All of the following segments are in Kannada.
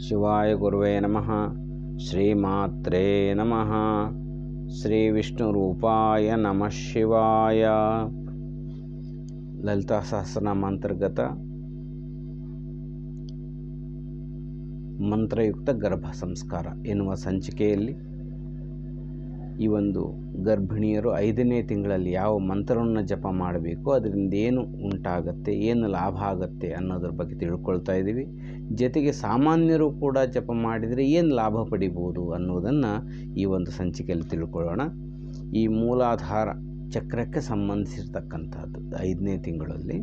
ಶಿವಾಯ ಗುರುವೇ ನಮಃ. ಶ್ರೀಮಾತ್ರೇ ನಮಃ. ಶ್ರೀ ವಿಷ್ಣು ರೂಪಾಯ ನಮಃ ಶಿವಾಯ. ಲಲಿತಾ ಸಹಸ್ರನಾಮ ಅಂತರ್ಗತ ಮಂತ್ರಯುಕ್ತ ಗರ್ಭ ಸಂಸ್ಕಾರ ಎನ್ನುವ ಸಂಚಿಕೆಯಲ್ಲಿ ಈ ಒಂದು ಗರ್ಭಿಣಿಯರು 5ನೇ ತಿಂಗಳಲ್ಲಿ ಯಾವ ಮಂತ್ರವನ್ನು ಜಪ ಮಾಡಬೇಕು, ಅದರಿಂದ ಏನು ಉಂಟಾಗತ್ತೆ, ಏನು ಲಾಭ ಆಗುತ್ತೆ ಅನ್ನೋದ್ರ ಬಗ್ಗೆ ತಿಳ್ಕೊಳ್ತಾ ಇದ್ದೀವಿ. ಜೊತೆಗೆ ಸಾಮಾನ್ಯರು ಕೂಡ ಜಪ ಮಾಡಿದರೆ ಏನು ಲಾಭ ಪಡಿಬೋದು ಅನ್ನೋದನ್ನು ಈ ಒಂದು ಸಂಚಿಕೆಯಲ್ಲಿ ತಿಳ್ಕೊಳ್ಳೋಣ. ಈ ಮೂಲಾಧಾರ ಚಕ್ರಕ್ಕೆ ಸಂಬಂಧಿಸಿರ್ತಕ್ಕಂಥದ್ದು 5ನೇ ತಿಂಗಳಲ್ಲಿ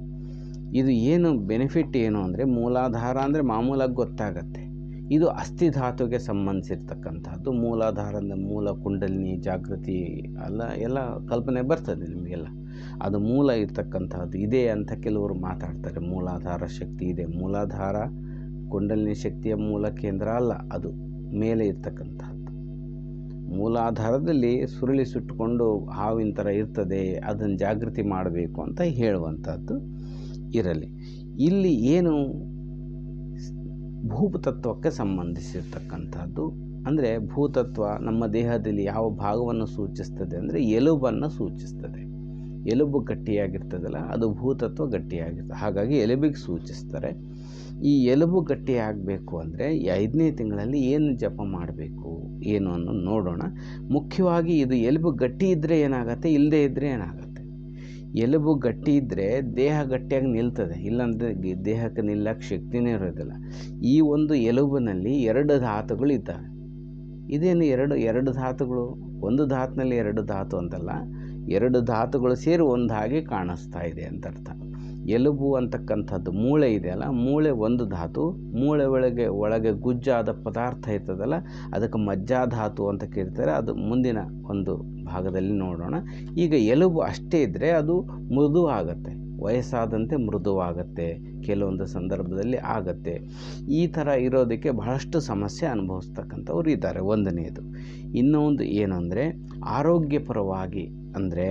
ಇದು ಏನು ಬೆನಿಫಿಟ್ ಏನು ಅಂದರೆ, ಮೂಲಾಧಾರ ಅಂದರೆ ಮಾಮೂಲಾಗಿ ಗೊತ್ತಾಗತ್ತೆ, ಇದು ಅಸ್ಥಿಧಾತುಗೆ ಸಂಬಂಧಿಸಿರ್ತಕ್ಕಂಥದ್ದು. ಮೂಲಾಧಾರದ ಮೂಲ ಕುಂಡಲಿನಿ ಜಾಗೃತಿ ಎಲ್ಲ ಕಲ್ಪನೆ ಬರ್ತದೆ ನಿಮಗೆಲ್ಲ. ಅದು ಮೂಲ ಇರ್ತಕ್ಕಂಥದ್ದು ಇದೆ ಅಂತ ಕೆಲವರು ಮಾತಾಡ್ತಾರೆ. ಮೂಲಾಧಾರ ಶಕ್ತಿ ಇದೆ. ಮೂಲಾಧಾರ ಕುಂಡಲಿನಿ ಶಕ್ತಿಯ ಮೂಲ ಕೇಂದ್ರ ಅಲ್ಲ, ಅದು ಮೇಲೆ ಇರ್ತಕ್ಕಂಥದ್ದು. ಮೂಲಾಧಾರದಲ್ಲಿ ಸುರುಳಿ ಸುಟ್ಟುಕೊಂಡು ಹಾವಿನ ಥರ ಇರ್ತದೆ, ಅದನ್ನು ಜಾಗೃತಿ ಮಾಡಬೇಕು ಅಂತ ಹೇಳುವಂಥದ್ದು ಇರಲಿ. ಇಲ್ಲಿ ಏನು ಭೂತತ್ವಕ್ಕೆ ಸಂಬಂಧಿಸಿರ್ತಕ್ಕಂಥದ್ದು ಅಂದರೆ, ಭೂತತ್ವ ನಮ್ಮ ದೇಹದಲ್ಲಿ ಯಾವ ಭಾಗವನ್ನು ಸೂಚಿಸ್ತದೆ ಅಂದರೆ ಎಲುಬನ್ನು ಸೂಚಿಸ್ತದೆ. ಎಲುಬು ಗಟ್ಟಿಯಾಗಿರ್ತದಲ್ಲ, ಅದು ಭೂತತ್ವ ಗಟ್ಟಿಯಾಗಿರ್ತದೆ. ಹಾಗಾಗಿ ಎಲುಬಿಗೆ ಸೂಚಿಸ್ತಾರೆ. ಈ ಎಲುಬು ಗಟ್ಟಿಯಾಗಬೇಕು ಅಂದರೆ 5ನೇ ತಿಂಗಳಲ್ಲಿ ಏನು ಜಪ ಮಾಡಬೇಕು ಏನು ಅನ್ನೋದು ನೋಡೋಣ. ಮುಖ್ಯವಾಗಿ ಇದು ಎಲುಬು ಗಟ್ಟಿ ಇದ್ದರೆ ಏನಾಗುತ್ತೆ, ಇಲ್ಲದೇ ಇದ್ದರೆ ಏನಾಗುತ್ತೆ. ಎಲುಬು ಗಟ್ಟಿ ಇದ್ದರೆ ದೇಹ ಗಟ್ಟಿಯಾಗಿ ನಿಲ್ತದೆ, ಇಲ್ಲಾಂದರೆ ದೇಹಕ್ಕೆ ನಿಲ್ಲಕ್ಕೆ ಶಕ್ತಿನೇ ಇರೋದಿಲ್ಲ. ಈ ಒಂದು ಎಲುಬಿನಲ್ಲಿ 2 ಧಾತುಗಳು ಇದ್ದಾವೆ. ಇದೇನು ಎರಡು ಧಾತುಗಳು? ಒಂದು ಧಾತುನಲ್ಲಿ 2 ಧಾತು ಅಂತಲ್ಲ, 2 ಧಾತುಗಳು ಸೇರಿ ಒಂದು ಹಾಗೆ ಕಾಣಿಸ್ತಾ ಇದೆ ಅಂತ ಅರ್ಥ. ಎಲುಬು ಅಂತಕ್ಕಂಥದ್ದು ಮೂಳೆ ಇದೆಯಲ್ಲ, ಮೂಳೆ ಒಂದು ಧಾತು. ಮೂಳೆ ಒಳಗೆ ಗುಜ್ಜಾದ ಪದಾರ್ಥ ಇರ್ತದಲ್ಲ, ಅದಕ್ಕೆ ಮಜ್ಜಾಧಾತು ಅಂತ ಕರೀತಾರೆ. ಅದು ಮುಂದಿನ ಒಂದು ಭಾಗದಲ್ಲಿ ನೋಡೋಣ. ಈಗ ಎಲುಬು ಅಷ್ಟೇ ಇದ್ದರೆ ಅದು ಮೃದು ಆಗುತ್ತೆ, ವಯಸ್ಸಾದಂತೆ ಮೃದುವಾಗುತ್ತೆ, ಕೆಲವೊಂದು ಸಂದರ್ಭದಲ್ಲಿ ಆಗತ್ತೆ. ಈ ಥರ ಇರೋದಕ್ಕೆ ಬಹಳಷ್ಟು ಸಮಸ್ಯೆ ಅನುಭವಿಸ್ತಕ್ಕಂಥವ್ರು ಇದ್ದಾರೆ. ಒಂದನೆಯದು. ಇನ್ನೊಂದು ಏನು ಅಂದರೆ, ಆರೋಗ್ಯಪರವಾಗಿ ಅಂದರೆ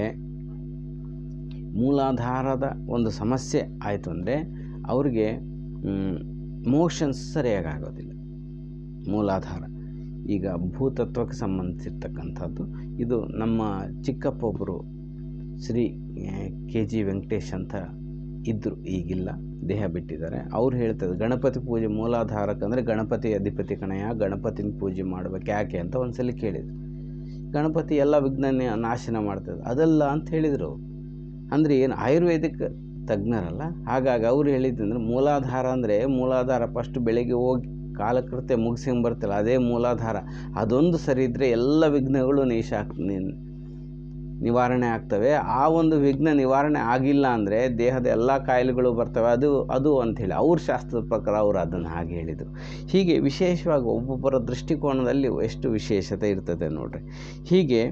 ಮೂಲಾಧಾರದ ಒಂದು ಸಮಸ್ಯೆ ಆಯಿತು ಅಂದರೆ ಅವ್ರಿಗೆ ಮೋಷನ್ಸ್ ಸರಿಯಾಗಿ ಆಗೋದಿಲ್ಲ. ಮೂಲಾಧಾರ ಈಗ ಭೂತತ್ವಕ್ಕೆ ಸಂಬಂಧಿಸಿರ್ತಕ್ಕಂಥದ್ದು. ಇದು ನಮ್ಮ ಚಿಕ್ಕಪ್ಪ ಒಬ್ಬರು ಶ್ರೀ KG ವೆಂಕಟೇಶ್ ಅಂತ ಇದ್ದರು, ಈಗಿಲ್ಲ, ದೇಹ ಬಿಟ್ಟಿದ್ದಾರೆ. ಅವ್ರು ಹೇಳ್ತಾರೆ, ಗಣಪತಿ ಪೂಜೆ ಮೂಲಾಧಾರಕ್ಕೆ ಅಂದರೆ ಗಣಪತಿ ಅಧಿಪತಿ ಕಣಯ್ಯ, ಗಣಪತಿನ ಪೂಜೆ ಮಾಡ್ಬೇಕು ಯಾಕೆ ಅಂತ ಒಂದ್ಸಲ ಕೇಳಿದರು. ಗಣಪತಿ ಎಲ್ಲ ವಿಘ್ನ ನಾಶನ ಮಾಡ್ತದೆ ಅದಲ್ಲ ಅಂತ ಹೇಳಿದರು. ಅಂದರೆ ಏನು, ಆಯುರ್ವೇದಿಕ್ ತಜ್ಞರಲ್ಲ. ಹಾಗಾಗಿ ಅವ್ರು ಹೇಳಿದ್ದಂದ್ರೆ, ಮೂಲಾಧಾರ ಅಂದರೆ ಮೂಲಾಧಾರ ಫಸ್ಟ್ ಬೆಳಗ್ಗೆ ಹೋಗಿ ಕಾಲಕೃತ್ಯ ಮುಗಿಸ್ಕೊಂಬರ್ತಲ್ಲ, ಅದೇ ಮೂಲಾಧಾರ. ಅದೊಂದು ಸರಿ ಇದ್ದರೆ ಎಲ್ಲ ವಿಘ್ನಗಳು ನಿವಾರಣೆ ಆಗ್ತವೆ. ಆ ಒಂದು ವಿಘ್ನ ನಿವಾರಣೆ ಆಗಿಲ್ಲ ಅಂದರೆ ದೇಹದ ಎಲ್ಲ ಕಾಯಿಲೆಗಳು ಬರ್ತವೆ. ಅದು ಅಂಥೇಳಿ ಅವ್ರ ಶಾಸ್ತ್ರದ ಪ್ರಕಾರ ಅವರು ಅದನ್ನು ಹಾಗೆ ಹೇಳಿದರು. ಹೀಗೆ ವಿಶೇಷವಾಗಿ ಒಬ್ಬೊಬ್ಬರ ದೃಷ್ಟಿಕೋನದಲ್ಲಿ ಎಷ್ಟು ವಿಶೇಷತೆ ಇರ್ತದೆ ನೋಡ್ರಿ. ಹೀಗೆ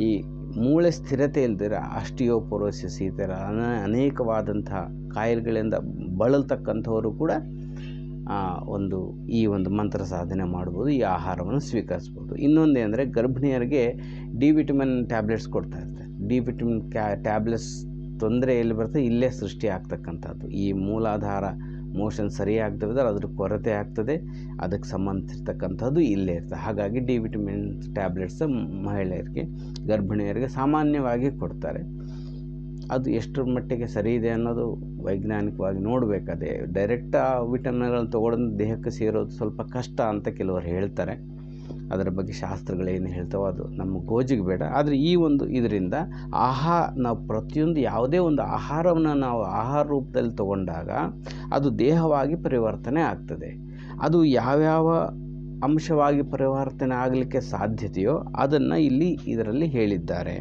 ಈ ಮೂಳೆ ಸ್ಥಿರತೆ ಇಲ್ದಿರ ಆಸ್ಟಿಯೋಪೊರೋಸಿಸ್ ಈ ಥರ ಅನೇಕವಾದಂಥ ಕಾಯಿಲೆಗಳಿಂದ ಬಳಲ್ತಕ್ಕಂಥವರು ಕೂಡ ಈ ಒಂದು ಮಂತ್ರ ಸಾಧನೆ ಮಾಡ್ಬೋದು, ಈ ಆಹಾರವನ್ನು ಸ್ವೀಕರಿಸ್ಬೋದು. ಇನ್ನೊಂದೇನೆಂದರೆ, ಗರ್ಭಿಣಿಯರಿಗೆ ಡಿ ವಿಟಮಿನ್ ಟ್ಯಾಬ್ಲೆಟ್ಸ್ ಕೊಡ್ತಾ ಇರ್ತಾರೆ. ಡಿ ವಿಟಮಿನ್ ಟ್ಯಾಬ್ಲೆಟ್ಸ್ ತೊಂದರೆ ಎಲ್ಲಿ ಬರ್ತದೆ, ಇಲ್ಲೇ ಸೃಷ್ಟಿ ಆಗ್ತಕ್ಕಂಥದ್ದು. ಈ ಮೂಲಾಧಾರ ಮೋಷನ್ ಸರಿಯಾಗ್ದಿದ್ರೆ ಅದ್ರ ಕೊರತೆ ಆಗ್ತದೆ, ಅದಕ್ಕೆ ಸಂಬಂಧಿಸಿರ್ತಕ್ಕಂಥದ್ದು ಇಲ್ಲೇ ಇರ್ತದೆ. ಹಾಗಾಗಿ ಡಿ ವಿಟಮಿನ್ ಟ್ಯಾಬ್ಲೆಟ್ಸ್ ಮಹಿಳೆಯರಿಗೆ, ಗರ್ಭಿಣಿಯರಿಗೆ ಸಾಮಾನ್ಯವಾಗಿ ಕೊಡ್ತಾರೆ. ಅದು ಎಷ್ಟರ ಮಟ್ಟಿಗೆ ಸರಿ ಇದೆ ಅನ್ನೋದು ವೈಜ್ಞಾನಿಕವಾಗಿ ನೋಡಬೇಕಾದೆ. ಡೈರೆಕ್ಟ್ ಆ ವಿಟಮಿನ್ಗಳನ್ನು ತೊಗೊಳೋದು ದೇಹಕ್ಕೆ ಸೇರೋದು ಸ್ವಲ್ಪ ಕಷ್ಟ ಅಂತ ಕೆಲವರು ಹೇಳ್ತಾರೆ. ಅದರ ಬಗ್ಗೆ ಶಾಸ್ತ್ರಗಳೇನು ಹೇಳ್ತಾವೋ ಅದು ನಮ್ಮ ಗೋಜಿಗೆ ಬೇಡ. ಆದರೆ ಈ ಒಂದು ಇದರಿಂದ ನಾವು ಪ್ರತಿಯೊಂದು ಯಾವುದೇ ಒಂದು ಆಹಾರವನ್ನು ನಾವು ಆಹಾರ ರೂಪದಲ್ಲಿ ತಗೊಂಡಾಗ ಅದು ದೇಹವಾಗಿ ಪರಿವರ್ತನೆ ಆಗ್ತದೆ. ಅದು ಯಾವ್ಯಾವ ಅಂಶವಾಗಿ ಪರಿವರ್ತನೆ ಆಗಲಿಕ್ಕೆ ಸಾಧ್ಯತೆಯೋ ಅದನ್ನು ಇದರಲ್ಲಿ ಹೇಳಿದ್ದಾರೆ.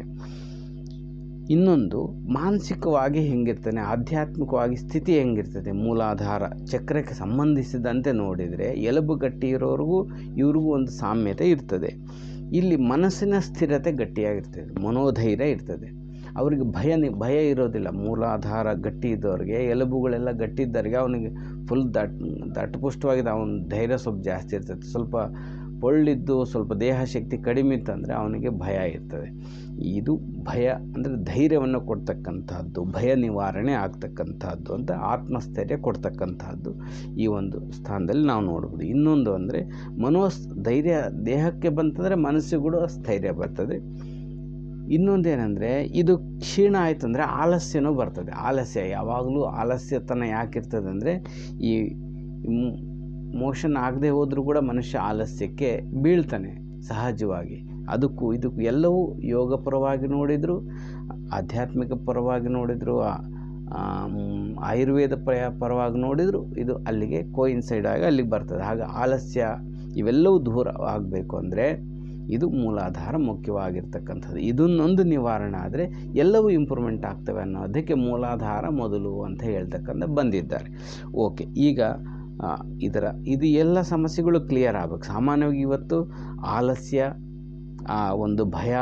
ಇನ್ನೊಂದು, ಮಾನಸಿಕವಾಗಿ ಹೆಂಗಿರ್ತಾನೆ, ಆಧ್ಯಾತ್ಮಿಕವಾಗಿ ಸ್ಥಿತಿ ಹೆಂಗಿರ್ತದೆ, ಮೂಲಾಧಾರ ಚಕ್ರಕ್ಕೆ ಸಂಬಂಧಿಸಿದಂತೆ ನೋಡಿದರೆ ಎಲುಬು ಗಟ್ಟಿ ಇರೋರಿಗೂ ಇವ್ರಿಗೂ ಒಂದು ಸಾಮ್ಯತೆ ಇರ್ತದೆ. ಇಲ್ಲಿ ಮನಸ್ಸಿನ ಸ್ಥಿರತೆ ಗಟ್ಟಿಯಾಗಿರ್ತದೆ, ಮನೋಧೈರ್ಯ ಇರ್ತದೆ. ಅವ್ರಿಗೆ ಭಯ ಇರೋದಿಲ್ಲ. ಮೂಲಾಧಾರ ಗಟ್ಟಿ ಇದ್ದವ್ರಿಗೆ, ಎಲುಬುಗಳೆಲ್ಲ ಗಟ್ಟಿ ಇದ್ದವ್ರಿಗೆ ಅವನಿಗೆ ಫುಲ್ ದಟ್ಟಪುಷ್ಟವಾಗಿದೆ, ಅವನ ಧೈರ್ಯ ಸ್ವಲ್ಪ ಜಾಸ್ತಿ ಇರ್ತದೆ. ಸ್ವಲ್ಪ ಪೊಳ್ಳಿದ್ದು ಸ್ವಲ್ಪ ದೇಹ ಶಕ್ತಿ ಕಡಿಮೆ ಇತ್ತಂದರೆ ಅವನಿಗೆ ಭಯ ಇರ್ತದೆ. ಇದು ಭಯ ಅಂದರೆ ಧೈರ್ಯವನ್ನು ಕೊಡ್ತಕ್ಕಂಥದ್ದು, ಭಯ ನಿವಾರಣೆ ಆಗ್ತಕ್ಕಂಥದ್ದು ಅಂತ ಆತ್ಮಸ್ಥೈರ್ಯ ಕೊಡ್ತಕ್ಕಂಥದ್ದು ಈ ಒಂದು ಸ್ಥಾನದಲ್ಲಿ ನಾವು ನೋಡ್ಬೋದು. ಇನ್ನೊಂದು ಅಂದರೆ ಧೈರ್ಯ ದೇಹಕ್ಕೆ ಬಂತಂದರೆ ಮನಸ್ಸಿಗೆ ಕೂಡ ಸ್ಥೈರ್ಯ ಬರ್ತದೆ. ಇನ್ನೊಂದೇನೆಂದರೆ ಇದು ಕ್ಷೀಣ ಆಯಿತು ಅಂದರೆ ಆಲಸ್ಯನೂ ಬರ್ತದೆ. ಆಲಸ್ಯ ಯಾವಾಗಲೂ ಆಲಸ್ಯತನ ಯಾಕಿರ್ತದೆ ಅಂದರೆ ಈ ಮೋಷನ್ ಆಗದೆ ಹೋದರೂ ಕೂಡ ಮನುಷ್ಯ ಆಲಸ್ಯಕ್ಕೆ ಬೀಳ್ತಾನೆ ಸಹಜವಾಗಿ. ಅದಕ್ಕೂ ಇದಕ್ಕೂ ಎಲ್ಲವೂ ಯೋಗ ಪರವಾಗಿ ನೋಡಿದರು, ಆಧ್ಯಾತ್ಮಿಕ ಪರವಾಗಿ ನೋಡಿದರು, ಆಯುರ್ವೇದ ಪರವಾಗಿ ನೋಡಿದರು, ಇದು ಅಲ್ಲಿಗೆ ಕೋಇನ್ಸೈಡ್ ಆಗಿ ಅಲ್ಲಿಗೆ ಬರ್ತದೆ. ಹಾಗೆ ಆಲಸ್ಯ ಇವೆಲ್ಲವೂ ದೂರ ಆಗಬೇಕು ಅಂದರೆ ಇದು ಮೂಲಾಧಾರ ಮುಖ್ಯವಾಗಿರ್ತಕ್ಕಂಥದ್ದು. ಇದನ್ನೊಂದು ನಿವಾರಣೆ ಆದರೆ ಎಲ್ಲವೂ ಇಂಪ್ರೂವ್ಮೆಂಟ್ ಆಗ್ತವೆ ಅನ್ನೋದಕ್ಕೆ ಮೂಲಾಧಾರ ಮೊದಲು ಅಂತ ಹೇಳ್ತಕ್ಕಂಥ ಬಂದಿದ್ದಾರೆ. ಓಕೆ, ಈಗ ಇದು ಎಲ್ಲ ಸಮಸ್ಯೆಗಳು ಕ್ಲಿಯರ್ ಆಗಬೇಕು. ಸಾಮಾನ್ಯವಾಗಿ ಇವತ್ತು ಆಲಸ್ಯ, ಒಂದು ಭಯ,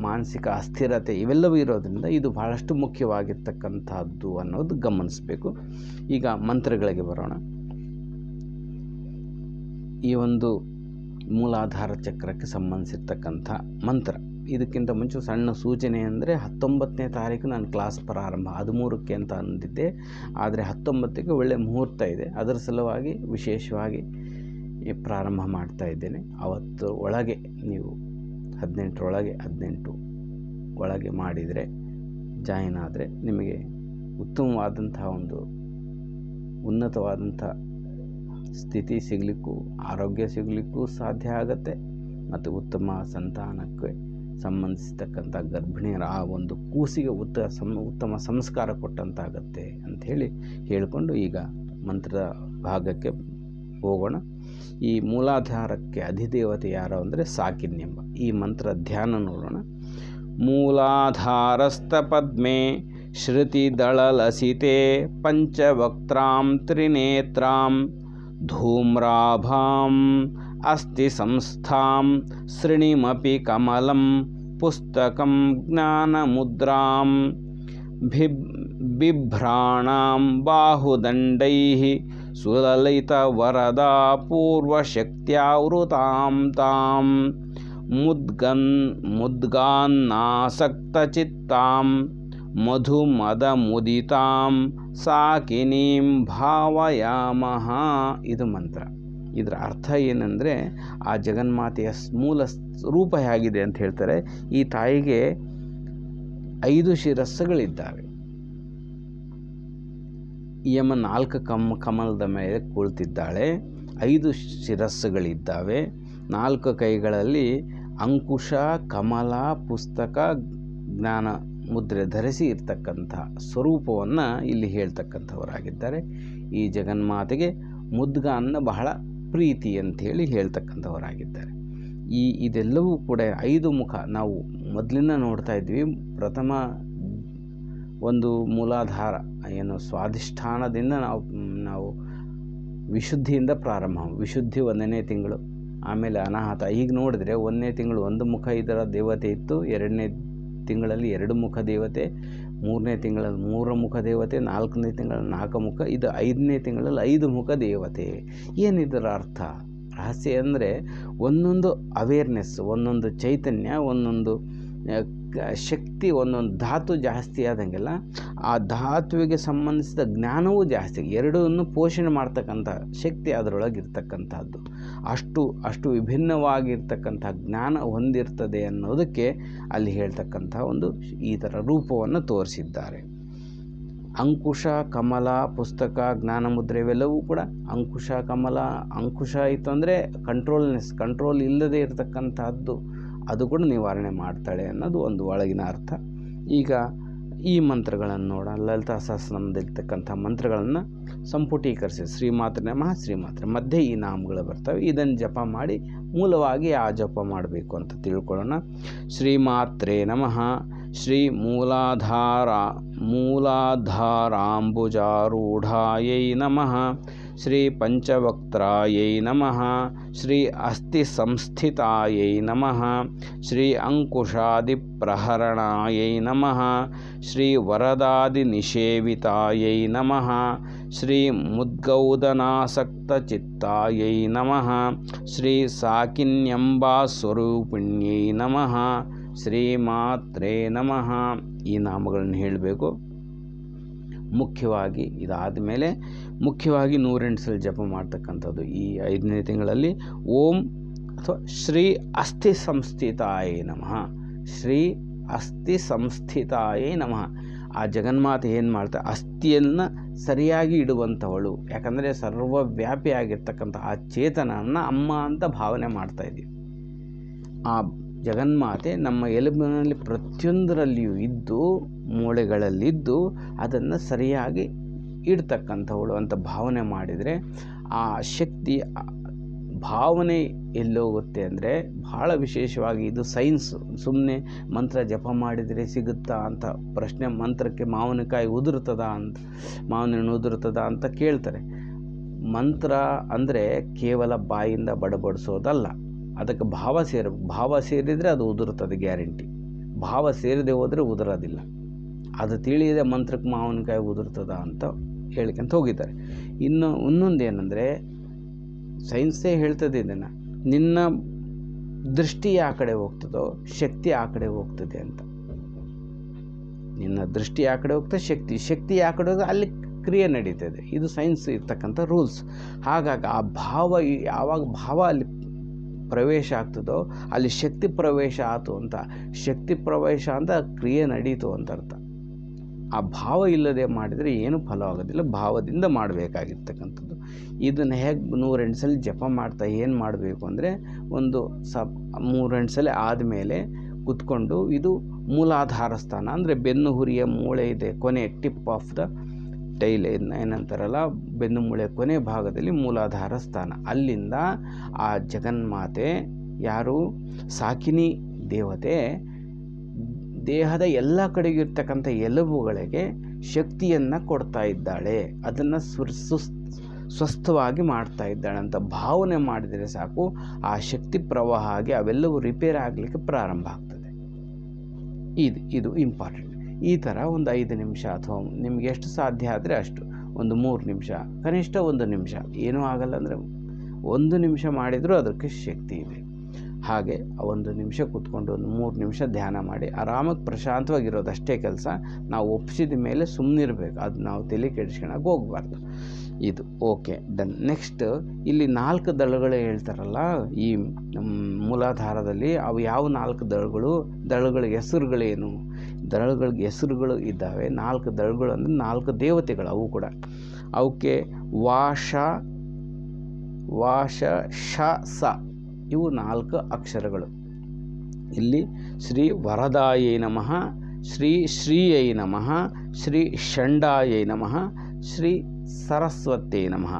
ಮಾನಸಿಕ ಅಸ್ಥಿರತೆ ಇವೆಲ್ಲವೂ ಇರೋದ್ರಿಂದ ಇದು ಬಹಳಷ್ಟು ಮುಖ್ಯವಾಗಿರ್ತಕ್ಕಂಥದ್ದು ಅನ್ನೋದು ಗಮನಿಸಬೇಕು. ಈಗ ಮಂತ್ರಗಳಿಗೆ ಬರೋಣ. ಈ ಒಂದು ಮೂಲಾಧಾರ ಚಕ್ರಕ್ಕೆ ಸಂಬಂಧಿಸಿರ್ತಕ್ಕಂಥ ಮಂತ್ರ, ಇದಕ್ಕಿಂತ ಮುಂಚೆ ಸಣ್ಣ ಸೂಚನೆ ಅಂದರೆ 19ನೇ ತಾರೀಕು ನಾನು ಕ್ಲಾಸ್ ಪ್ರಾರಂಭ, 13ಕ್ಕೆ ಅಂತ ಅಂದಿದ್ದೆ, ಆದರೆ 19ಕ್ಕೆ ಒಳ್ಳೆಯ ಮುಹೂರ್ತ ಇದೆ. ಅದರ ಸಲುವಾಗಿ ವಿಶೇಷವಾಗಿ ಪ್ರಾರಂಭ ಮಾಡ್ತಾ ಇದ್ದೇನೆ. ಅವತ್ತು ಒಳಗೆ ನೀವು 18 ಒಳಗೆ ಮಾಡಿದರೆ, ಜಾಯಿನ್ ಆದರೆ ನಿಮಗೆ ಉತ್ತಮವಾದಂಥ ಒಂದು ಉನ್ನತವಾದಂಥ ಸ್ಥಿತಿ ಸಿಗಲಿಕ್ಕೂ, ಆರೋಗ್ಯ ಸಿಗಲಿಕ್ಕೂ ಸಾಧ್ಯ ಆಗುತ್ತೆ. ಮತ್ತು ಉತ್ತಮ ಸಂತಾನಕ್ಕೆ ಸಂಬಂಧಿಸಿರ್ತಕ್ಕಂಥ ಗರ್ಭಿಣಿಯರ ಆ ಒಂದು ಕೂಸಿಗೆ ಉತ್ತಮ ಸಂಸ್ಕಾರ ಕೊಟ್ಟಂತಾಗತ್ತೆ ಅಂಥೇಳಿ ಹೇಳಿಕೊಂಡು ಈಗ ಮಂತ್ರದ ಭಾಗಕ್ಕೆ ಹೋಗೋಣ. ಈ ಮೂಲಾಧಾರಕ್ಕೆ ಅಧಿದೇವತೆ ಯಾರು ಅಂದರೆ ಸಾಕಿನ್ಯಂಬ. ಈ ಮಂತ್ರ ಧ್ಯಾನ ನೋಡೋಣ. ಮೂಲಾಧಾರಸ್ಥ ಪದ್ಮೆ ಶ್ರುತಿದಳಲಸಿತೆ ಪಂಚವಕ್ತ್ರಾಂ ತ್ರಿನೇತ್ರಾಂ ಧೂಮ್ರಾಭಾಂ ಅಸ್ತಿ ಸಂಸ್ಥಾಂ ಸೃಣಿಮಪಿ ಕಮಲಂ ಪುಸ್ತಕಂ ಜ್ಞಾನಮುದ್ರಾಂ ಬಿಭ್ರಾಣಾಂ ಬಾಹುದಂಡೈಃ ಸುಲಲಿತವರದಾ ಪೂರ್ವಶಕ್ತ್ಯಾವೃತಾಂ ತಾಂ ಮುದ್ಗಾನ್ನಾಸಕ್ತಚಿತ್ತಾಂ ಮಧುಮದಮುದಿತಾಂ ಸಾಕಿನೀಂ ಭಾವಯಾಮಃ. ಇದು ಮಂತ್ರ. ಇದರ ಅರ್ಥ ಏನಂದರೆ ಆ ಜಗನ್ಮಾತೆಯ ಮೂಲ ರೂಪ ಹೇಗಿದೆ ಅಂತ ಹೇಳ್ತಾರೆ. ಈ ತಾಯಿಗೆ 5 ಶಿರಸ್ಸುಗಳಿದ್ದಾವೆ. ಯಮ 4 ಕಮಲದ ಮೇಲೆ ಕುಳಿತಿದ್ದಾಳೆ. 5 ಶಿರಸ್ಸುಗಳಿದ್ದಾವೆ. 4 ಕೈಗಳಲ್ಲಿ ಅಂಕುಶ, ಕಮಲ, ಪುಸ್ತಕ, ಜ್ಞಾನ ಮುದ್ರೆ ಧರಿಸಿ ಇರ್ತಕ್ಕಂಥ ಸ್ವರೂಪವನ್ನು ಇಲ್ಲಿ ಹೇಳ್ತಕ್ಕಂಥವರಾಗಿದ್ದಾರೆ. ಈ ಜಗನ್ಮಾತೆಗೆ ಮುದ್ಗಾನ್ನ ಬಹಳ ಪ್ರೀತಿ ಅಂಥೇಳಿ ಹೇಳ್ತಕ್ಕಂಥವರಾಗಿದ್ದಾರೆ. ಇದೆಲ್ಲವೂ ಕೂಡ 5 ಮುಖ ನಾವು ಮೊದಲಿಂದ ನೋಡ್ತಾ ಇದ್ವಿ. ಪ್ರಥಮ ಒಂದು ಮೂಲಾಧಾರ ಏನು ಸ್ವಾಧಿಷ್ಠಾನದಿಂದ ನಾವು ವಿಶುದ್ಧಿಯಿಂದ ಪ್ರಾರಂಭ. ವಿಶುದ್ಧಿ 1ನೇ ತಿಂಗಳು, ಆಮೇಲೆ ಅನಾಹತ. ಈಗ ನೋಡಿದ್ರೆ 1ನೇ ತಿಂಗಳು 1 ಮುಖ ಇದರ ದೇವತೆ ಇತ್ತು, 2ನೇ ತಿಂಗಳಲ್ಲಿ 2 ಮುಖ ದೇವತೆ, 3ನೇ ತಿಂಗಳಲ್ಲಿ 3 ಮುಖ ದೇವತೆ, 4ನೇ ತಿಂಗಳಲ್ಲಿ 4 ಮುಖ, ಇದು 5ನೇ ತಿಂಗಳಲ್ಲಿ 5 ಮುಖ ದೇವತೆ. ಏನಿದರ ಅರ್ಥ? ರಹಸ್ಯ ಅಂದರೆ ಒಂದೊಂದು ಅವೇರ್ನೆಸ್, ಒಂದೊಂದು ಚೈತನ್ಯ, ಒಂದೊಂದು ಶಕ್ತಿ, ಒಂದೊಂದು ಧಾತು ಜಾಸ್ತಿ ಆದಂಗೆಲ್ಲ ಆ ಧಾತುವಿಗೆ ಸಂಬಂಧಿಸಿದ ಜ್ಞಾನವೂ ಜಾಸ್ತಿ, ಎರಡನ್ನು ಪೋಷಣೆ ಮಾಡ್ತಕ್ಕಂಥ ಶಕ್ತಿ ಅದರೊಳಗೆ ಇರ್ತಕ್ಕಂಥದ್ದು. ಅಷ್ಟು ವಿಭಿನ್ನವಾಗಿರ್ತಕ್ಕಂಥ ಜ್ಞಾನ ಹೊಂದಿರ್ತದೆ ಅನ್ನೋದಕ್ಕೆ ಅಲ್ಲಿ ಹೇಳ್ತಕ್ಕಂಥ ಒಂದು ಈ ಥರ ರೂಪವನ್ನು ತೋರಿಸಿದ್ದಾರೆ. ಅಂಕುಶ, ಕಮಲ, ಪುಸ್ತಕ, ಜ್ಞಾನ ಮುದ್ರೆ ಇವೆಲ್ಲವೂ ಕೂಡ ಅಂಕುಶ, ಕಮಲ. ಅಂಕುಶ ಆಯಿತು ಅಂದರೆ ಕಂಟ್ರೋಲ್ ಇಲ್ಲದೆ ಇರತಕ್ಕಂಥದ್ದು, ಅದು ಕೂಡ ನಿವಾರಣೆ ಮಾಡ್ತಾಳೆ ಅನ್ನೋದು ಒಂದು ಒಳಗಿನ ಅರ್ಥ. ಈಗ ಈ ಮಂತ್ರಗಳನ್ನು ನೋಡೋಣ. ಲಲಿತಾ ಸಹಸ್ರನಾಮದಲ್ಲಿರ್ತಕ್ಕಂಥ ಮಂತ್ರಗಳನ್ನು ಸಂಪುಟೀಕರಿಸಿ ಶ್ರೀಮಾತ್ರ ನಮಃ, ಶ್ರೀಮಾತ್ರ ಮಧ್ಯೆ ಈ ನಾಮಗಳು ಬರ್ತವೆ. ಇದನ್ನು ಜಪ ಮಾಡಿ ಮೂಲವಾಗಿ ಆ ಜಪ ಮಾಡಬೇಕು ಅಂತ ತಿಳ್ಕೊಳ್ಳೋಣ. ಶ್ರೀಮಾತ್ರೇ ನಮಃ. ಶ್ರೀ ಮೂಲಾಧಾರಾಂಬುಜಾರೂಢಾಯೈ ನಮಃ. ಶ್ರೀ ಪಂಚವಕ್ತ್ರಾಯೈ ನಮಃ. ಶ್ರೀ ಅಸ್ಥಿ ಸಂಸ್ಥಿತಾಯೈ ನಮಃ. ಶ್ರೀ ಅಂಕುಶಾದಿಪ್ರಹರಣಾಯೈ ನಮಃ. ಶ್ರೀ ವರದಾದಿ ನಿಷೇವಿತಾಯೈ ನಮಃ. ಶ್ರೀ ಮುದ್ಗೌದನಾಸಕ್ತ ಚಿತ್ತಾಯೈ ನಮಃ. ಶ್ರೀ ಸಾಕಿನ್ಯಂಬಾ ಸ್ವರೂಪಿಣ್ಯೈ ನಮಃ. ಶ್ರೀ ಮಾತ್ರೇ ನಮಃ. ಈ ನಾಮಗಳನ್ನು ಹೇಳಬೇಕು. ಮುಖ್ಯವಾಗಿ ಇದಾದ ಮೇಲೆ ಮುಖ್ಯವಾಗಿ 108 ಸಲ ಜಪ ಮಾಡ್ತಕ್ಕಂಥದ್ದು ಈ 5ನೇ ತಿಂಗಳಲ್ಲಿ ಓಂ ಅಥವಾ ಶ್ರೀ ಅಸ್ಥಿ ಸಂಸ್ಥಿತಾಯೇ ನಮಃ. ಶ್ರೀ ಅಸ್ಥಿ ಸಂಸ್ಥಿತಾಯೇ ನಮಃ. ಆ ಜಗನ್ಮಾತೆ ಏನು ಮಾಡ್ತಾರೆ, ಅಸ್ಥಿಯನ್ನು ಸರಿಯಾಗಿ ಇಡುವಂಥವಳು. ಯಾಕಂದರೆ ಸರ್ವವ್ಯಾಪಿಯಾಗಿರ್ತಕ್ಕಂಥ ಆ ಚೇತನವನ್ನು ಅಮ್ಮ ಅಂತ ಭಾವನೆ ಮಾಡ್ತಾಯಿದ್ದೀವಿ. ಆ ಜಗನ್ಮಾತೆ ನಮ್ಮ ಎಲುಬಿನಲ್ಲಿ ಪ್ರತಿಯೊಂದರಲ್ಲಿಯೂ ಇದ್ದು, ಮೂಳೆಗಳಲ್ಲಿದ್ದು ಅದನ್ನು ಸರಿಯಾಗಿ ಇಡ್ತಕ್ಕಂಥವಳು ಅಂತ ಭಾವನೆ ಮಾಡಿದರೆ ಆ ಶಕ್ತಿ ಭಾವನೆ ಎಲ್ಲೋಗುತ್ತೆ ಅಂದರೆ ಭಾಳ ವಿಶೇಷವಾಗಿ ಇದು ಸೈನ್ಸ್. ಸುಮ್ಮನೆ ಮಂತ್ರ ಜಪ ಮಾಡಿದರೆ ಸಿಗುತ್ತಾ ಅಂತ ಪ್ರಶ್ನೆ, ಮಂತ್ರಕ್ಕೆ ಮಾವಿನಕಾಯಿ ಉದುರ್ತದ ಅಂತ, ಮಾವಿನ ಉದುರ್ತದ ಅಂತ ಕೇಳ್ತಾರೆ. ಮಂತ್ರ ಅಂದರೆ ಕೇವಲ ಬಾಯಿಂದ ಬಡಬಡಿಸೋದಲ್ಲ, ಅದಕ್ಕೆ ಭಾವ ಸೇರಿದರೆ ಅದು ಉದುರುತ್ತದೆ ಗ್ಯಾರಂಟಿ. ಭಾವ ಸೇರದೆ ಹೋದರೆ ಉದುರೋದಿಲ್ಲ. ಅದು ತಿಳಿಯದೆ ಮಂತ್ರಕ್ಕೆ ಮಾವಿನಕಾಯಿ ಉದುರ್ತದ ಅಂತ ಹೇಳ್ಕೊಂತ ಹೋಗಿದ್ದಾರೆ. ಇನ್ನೊಂದೇನೆಂದರೆ ಸೈನ್ಸೇ ಹೇಳ್ತದೆ ಇದನ್ನು, ನಿನ್ನ ದೃಷ್ಟಿ ಆ ಕಡೆ ಹೋಗ್ತದೋ ಶಕ್ತಿ ಆ ಕಡೆ ಹೋಗ್ತದೆ ಅಂತ. ನಿನ್ನ ದೃಷ್ಟಿ ಆ ಕಡೆ ಹೋಗ್ತದೆ, ಶಕ್ತಿ ಆ ಕಡೆ ಹೋಗಿ ಅಲ್ಲಿ ಕ್ರಿಯೆ ನಡೀತದೆ. ಇದು ಸೈನ್ಸ್ ಇರ್ತಕ್ಕಂಥ ರೂಲ್ಸ್. ಹಾಗಾಗಿ ಆ ಯಾವಾಗ ಭಾವ ಅಲ್ಲಿ ಪ್ರವೇಶ ಆಗ್ತದೋ ಅಲ್ಲಿ ಶಕ್ತಿ ಪ್ರವೇಶ ಆಯಿತು ಅಂತ. ಶಕ್ತಿ ಪ್ರವೇಶ ಅಂತ ಕ್ರಿಯೆ ನಡೀತು ಅಂತ ಅರ್ಥ. ಆ ಭಾವ ಇಲ್ಲದೆ ಮಾಡಿದರೆ ಏನು ಫಲ ಆಗೋದಿಲ್ಲ. ಭಾವದಿಂದ ಮಾಡಬೇಕಾಗಿರ್ತಕ್ಕಂಥದ್ದು. ಇದನ್ನು ಹೇಗೆ 108 ಸಲ ಜಪ ಮಾಡ್ತಾ ಏನು ಮಾಡಬೇಕು ಅಂದರೆ, ಒಂದು 3 ಸಲ ಆದಮೇಲೆ ಕೂತ್ಕೊಂಡು, ಇದು ಮೂಲಾಧಾರ ಸ್ಥಾನ ಅಂದರೆ ಬೆನ್ನು ಹುರಿಯ ಮೂಳೆ ಇದೆ, ಕೊನೆ ಟಿಪ್ ಆಫ್ ದ ಟೈಲ್ ಏನಂತಾರಲ್ಲ, ಬೆನ್ನು ಮೂಳೆ ಕೊನೆ ಭಾಗದಲ್ಲಿ ಮೂಲಾಧಾರ ಸ್ಥಾನ. ಅಲ್ಲಿಂದ ಆ ಜಗನ್ಮಾತೆ ಯಾರು, ಸಾಕಿನಿ ದೇವತೆ, ದೇಹದ ಎಲ್ಲ ಕಡೆಗೂ ಇರ್ತಕ್ಕಂಥ ಎಲುಬುಗಳಿಗೆ ಶಕ್ತಿಯನ್ನು ಕೊಡ್ತಾ ಇದ್ದಾಳೆ, ಅದನ್ನು ಸ್ವಸ್ಥವಾಗಿ ಮಾಡ್ತಾ ಇದ್ದಾಳೆ ಅಂತ ಭಾವನೆ ಮಾಡಿದರೆ ಸಾಕು. ಆ ಶಕ್ತಿ ಪ್ರವಾಹ ಆಗಿ ಅವೆಲ್ಲವೂ ರಿಪೇರ್ ಆಗಲಿಕ್ಕೆ ಪ್ರಾರಂಭ ಆಗ್ತದೆ. ಇದು ಇಂಪಾರ್ಟೆಂಟ್. ಈ ಥರ ಒಂದು 5 ನಿಮಿಷ ಅಥವಾ ನಿಮ್ಗೆ ಎಷ್ಟು ಸಾಧ್ಯ ಆದರೆ ಅಷ್ಟು, ಒಂದು 3 ನಿಮಿಷ, ಕನಿಷ್ಠ 1 ನಿಮಿಷ, ಏನೂ ಆಗಲ್ಲ ಅಂದರೆ 1 ನಿಮಿಷ ಮಾಡಿದರೂ ಅದಕ್ಕೆ ಶಕ್ತಿ ಇದೆ. ಹಾಗೆ 1 ನಿಮಿಷ ಕೂತ್ಕೊಂಡು ಒಂದು 3 ನಿಮಿಷ ಧ್ಯಾನ ಮಾಡಿ ಆರಾಮಾಗಿ ಪ್ರಶಾಂತವಾಗಿರೋದು ಅಷ್ಟೇ ಕೆಲಸ. ನಾವು ಒಪ್ಪಿಸಿದ ಮೇಲೆ ಸುಮ್ಮನಿರಬೇಕು, ಅದು ನಾವು ತಲೆ ಕೆಡಿಸ್ಕೊಳಕ್ಕೆ ಹೋಗಬಾರ್ದು. ಇದು ಓಕೆ, ಡನ್. ನೆಕ್ಸ್ಟ್ ಇಲ್ಲಿ 4 ದಳಗಳು ಹೇಳ್ತಾರಲ್ಲ ಈ ಮೂಲಾಧಾರದಲ್ಲಿ, ಅವು ಯಾವ 4 ದಳಗಳಿಗೆ ಹೆಸರುಗಳೇನು? ದಳಗಳಿಗೆ ಹೆಸರುಗಳು ಇದ್ದಾವೆ. 4 ದಳಗಳು ಅಂದರೆ 4 ದೇವತೆಗಳು. ಅವು ಕೂಡ ಅವಕ್ಕೆ ವಾಶ ಶ ಸ ಇವು 4 ಅಕ್ಷರಗಳು. ಇಲ್ಲಿ ಶ್ರೀ ವರದಾಯೈ ನಮಃ, ಶ್ರೀ ಶ್ರೀಯೈ ನಮಃ, ಶ್ರೀ ಷಂಡಾಯೈ ನಮಃ, ಶ್ರೀ ಸರಸ್ವತೇ ನಮಃ.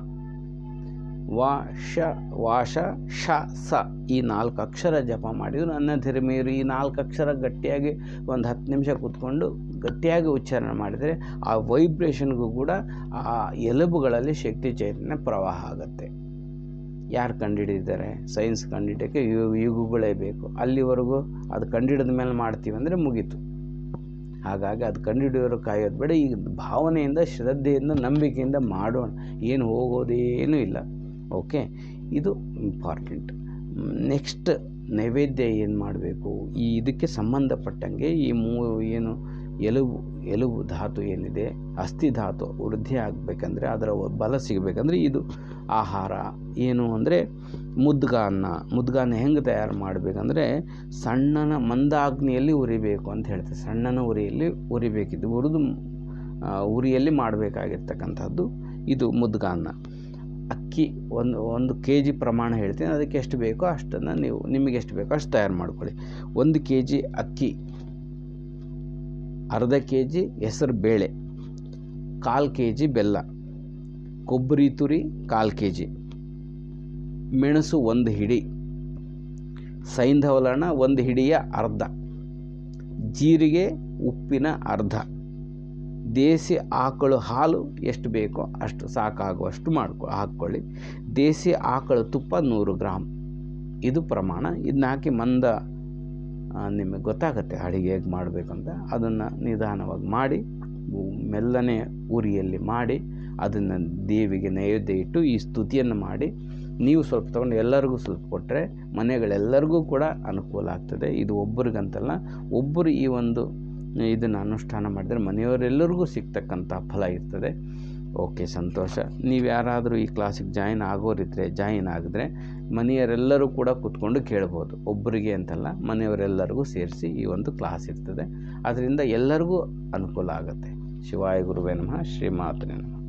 ವಾಶ ಶ ಸ ಈ 4 ಅಕ್ಷರ ಜಪ ಮಾಡಿದ್ರು ನನ್ನ ಧಿರಮೇರು. ಈ 4 ಅಕ್ಷರ ಗಟ್ಟಿಯಾಗಿ ಒಂದು 10 ನಿಮಿಷ ಕೂತ್ಕೊಂಡು ಗಟ್ಟಿಯಾಗಿ ಉಚ್ಚಾರಣೆ ಮಾಡಿದರೆ ಆ ವೈಬ್ರೇಷನ್ಗೂ ಕೂಡ ಆ ಎಲುಬುಗಳಲ್ಲಿ ಶಕ್ತಿ ಚೈತನ್ಯ ಪ್ರವಾಹ ಆಗುತ್ತೆ. ಯಾರು ಕಂಡುಹಿಡಿದಿದ್ದಾರೆ? ಸೈನ್ಸ್ ಕಂಡುಹಿಡಿಯೋಕ್ಕೆ ಯುಗಗಳೇ ಬೇಕು. ಅಲ್ಲಿವರೆಗೂ ಅದು ಕಂಡುಹಿಡಿದ ಮೇಲೆ ಮಾಡ್ತೀವಿ ಅಂದರೆ ಮುಗೀತು. ಹಾಗಾಗಿ ಅದು ಕಂಡುಹಿಡಿಯೋರು ಕಾಯೋದು ಬೇಡ. ಈಗ ಭಾವನೆಯಿಂದ, ಶ್ರದ್ಧೆಯಿಂದ, ನಂಬಿಕೆಯಿಂದ ಮಾಡೋಣ, ಏನು ಹೋಗೋದೇನೂ ಇಲ್ಲ. ಓಕೆ, ಇದು ಇಂಪಾರ್ಟೆಂಟ್. ನೆಕ್ಸ್ಟ್ ನೈವೇದ್ಯ ಏನು ಮಾಡಬೇಕು? ಇದಕ್ಕೆ ಸಂಬಂಧಪಟ್ಟಂಗೆ ಈ ಏನು ಎಲುಬು ಧಾತು ಏನಿದೆ, ಅಸ್ಥಿ ಧಾತು ವೃದ್ಧಿ ಆಗಬೇಕಂದ್ರೆ, ಅದರ ಬಲ ಸಿಗಬೇಕಂದ್ರೆ ಇದು ಆಹಾರ ಏನು ಅಂದರೆ ಮುದ್ಗಾನ್ನ ಹೆಂಗೆ ತಯಾರು ಮಾಡಬೇಕಂದ್ರೆ, ಸಣ್ಣನ ಮಂದಾಗ್ನಿಯಲ್ಲಿ ಉರಿಬೇಕು ಅಂತ ಹೇಳ್ತಾರೆ. ಸಣ್ಣನ ಉರಿಯಲ್ಲಿ ಉರಿಬೇಕಿದ್ದು, ಉರಿಯಲ್ಲಿ ಮಾಡಬೇಕಾಗಿರ್ತಕ್ಕಂಥದ್ದು ಇದು ಮುದ್ಗಾನ್ನ. ಅಕ್ಕಿ ಒಂದು kg ಪ್ರಮಾಣ ಹೇಳ್ತೀನಿ, ಅದಕ್ಕೆ ಎಷ್ಟು ಬೇಕೋ ಅಷ್ಟನ್ನು ನಿಮಗೆ ಎಷ್ಟು ಬೇಕೋ ಅಷ್ಟು ತಯಾರು ಮಾಡ್ಕೊಳ್ಳಿ. 1 kg ಅಕ್ಕಿ, ಅರ್ಧ kg ಹೆಸರು ಬೇಳೆ, 1/4 kg ಬೆಲ್ಲ, ಕೊಬ್ಬರಿ ತುರಿ 1/4 kg, ಮೆಣಸು 1 ಹಿಡಿ, ಸೈಂಧವಲಣ 1 ಹಿಡಿಯ ಅರ್ಧ, ಜೀರಿಗೆ ಉಪ್ಪಿನ ಅರ್ಧ, ದೇಸಿ ಆಕಳು ಹಾಲು ಎಷ್ಟು ಬೇಕೋ ಅಷ್ಟು ಸಾಕಾಗುವಷ್ಟು ಹಾಕ್ಕೊಳ್ಳಿ. ದೇಸಿ ಆಕಳು ತುಪ್ಪ 100 ಗ್ರಾಮ್, ಇದು ಪ್ರಮಾಣ. ಇದನ್ನ ಹಾಕಿ ನಿಮಗೆ ಗೊತ್ತಾಗುತ್ತೆ ಅಡುಗೆ ಹೇಗೆ ಮಾಡಬೇಕಂತ. ಅದನ್ನು ನಿಧಾನವಾಗಿ ಮಾಡಿ ಮೆಲ್ಲನೆ ಉರಿಯಲ್ಲಿ ಮಾಡಿ ಅದನ್ನು ದೇವಿಗೆ ನೈವೇದ್ಯ ಇಟ್ಟು ಈ ಸ್ತುತಿಯನ್ನು ಮಾಡಿ ನೀವು ಸ್ವಲ್ಪ ತೊಗೊಂಡು ಎಲ್ಲರಿಗೂ ಸ್ವಲ್ಪ ಕೊಟ್ಟರೆ ಮನೆಗಳೆಲ್ಲರಿಗೂ ಕೂಡ ಅನುಕೂಲ ಆಗ್ತದೆ. ಇದು ಒಬ್ಬರಿಗಂತಲ್ಲ, ಒಬ್ಬರು ಈ ಒಂದು ಇದನ್ನು ಅನುಷ್ಠಾನ ಮಾಡಿದರೆ ಮನೆಯವರೆಲ್ಲರಿಗೂ ಸಿಗ್ತಕ್ಕಂಥ ಫಲ ಇರ್ತದೆ. ಓಕೆ, ಸಂತೋಷ. ನೀವು ಯಾರಾದರೂ ಈ ಕ್ಲಾಸಿಗೆ ಜಾಯಿನ್ ಆಗೋರಿದ್ದರೆ ಜಾಯಿನ್ ಆಗಿದ್ರೆ ಮನೆಯವರೆಲ್ಲರೂ ಕೂಡ ಕೂತ್ಕೊಂಡು ಕೇಳ್ಬೋದು. ಒಬ್ಬರಿಗೆ ಅಂತಲ್ಲ, ಮನೆಯವರೆಲ್ಲರಿಗೂ ಸೇರಿಸಿ ಈ ಒಂದು ಕ್ಲಾಸ್ ಇರ್ತದೆ. ಅದರಿಂದ ಎಲ್ಲರಿಗೂ ಅನುಕೂಲ ಆಗುತ್ತೆ. ಶಿವಾಯ ಗುರುವೇ ನಮಃ. ಶ್ರೀಮಾತನೇ ನಮಃ.